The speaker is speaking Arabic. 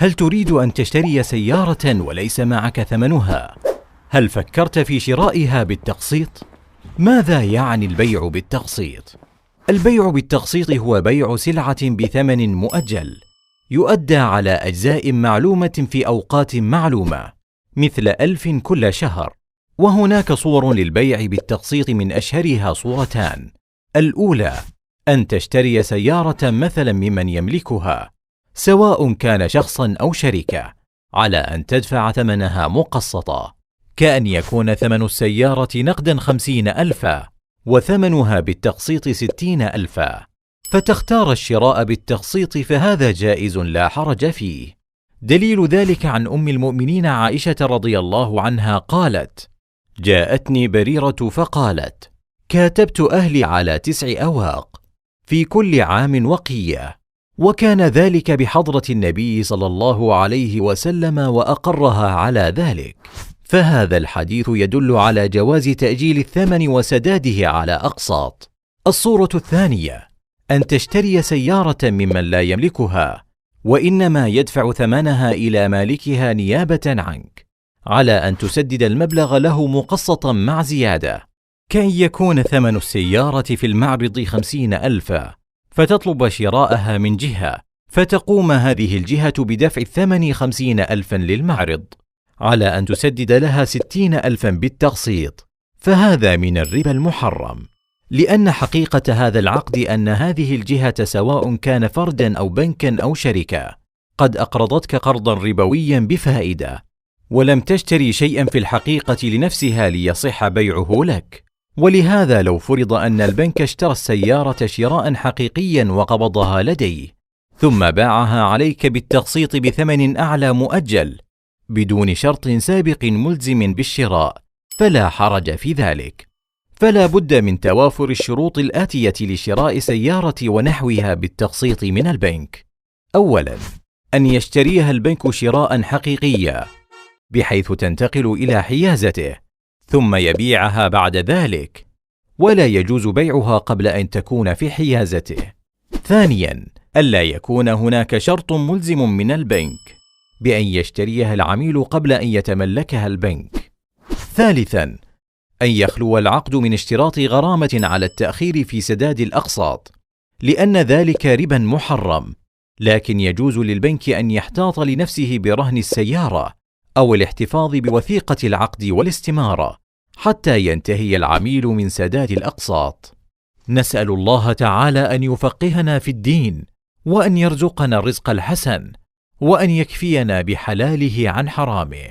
هل تريد أن تشتري سيارة وليس معك ثمنها؟ هل فكرت في شرائها بالتقسيط؟ ماذا يعني البيع بالتقسيط؟ البيع بالتقسيط هو بيع سلعة بثمن مؤجل يؤدى على أجزاء معلومة في أوقات معلومة، مثل 1000 كل شهر. وهناك صور للبيع بالتقسيط، من أشهرها صورتان: الأولى أن تشتري سيارة مثلا ممن يملكها، سواء كان شخصا أو شركة، على أن تدفع ثمنها مقسطا، كأن يكون ثمن السيارة نقدا 50,000 وثمنها بالتقسيط 60,000، فتختار الشراء بالتقسيط، فهذا جائز لا حرج فيه. دليل ذلك عن أم المؤمنين عائشة رضي الله عنها قالت: جاءتني بريرة فقالت: كاتبت أهلي على 9 أواق في كل عام وقية، وكان ذلك بحضرة النبي صلى الله عليه وسلم وأقرها على ذلك. فهذا الحديث يدل على جواز تأجيل الثمن وسداده على أقساط. الصورة الثانية أن تشتري سيارة ممن لا يملكها، وإنما يدفع ثمنها إلى مالكها نيابة عنك، على أن تسدد المبلغ له مقسطا مع زيادة، كأن يكون ثمن السيارة في المعرض 50,000، فتطلب شراءها من جهة، فتقوم هذه الجهة بدفع الثمن 50,000 للمعرض، على أن تسدد لها 60,000 بالتقسيط، فهذا من الربا المحرم، لأن حقيقة هذا العقد أن هذه الجهة، سواء كان فردا أو بنكا أو شركة، قد أقرضتك قرضا ربويا بفائدة، ولم تشتري شيئا في الحقيقة لنفسها ليصح بيعه لك. ولهذا لو فرض أن البنك اشترى السيارة شراء حقيقيا وقبضها لديه، ثم باعها عليك بالتقسيط بثمن أعلى مؤجل بدون شرط سابق ملزم بالشراء، فلا حرج في ذلك. فلا بد من توافر الشروط الآتية لشراء سيارة ونحوها بالتقسيط من البنك: أولا، أن يشتريها البنك شراء حقيقيا، بحيث تنتقل إلى حيازته، ثم يبيعها بعد ذلك، ولا يجوز بيعها قبل أن تكون في حيازته. ثانيا، ألا يكون هناك شرط ملزم من البنك بأن يشتريها العميل قبل أن يتملكها البنك. ثالثا، أن يخلو العقد من اشتراط غرامة على التأخير في سداد الأقساط، لأن ذلك ربا محرم، لكن يجوز للبنك أن يحتاط لنفسه برهن السيارة أو الاحتفاظ بوثيقة العقد والاستمارة حتى ينتهي العميل من سداد الأقساط. نسأل الله تعالى أن يفقهنا في الدين، وأن يرزقنا الرزق الحسن، وأن يكفينا بحلاله عن حرامه.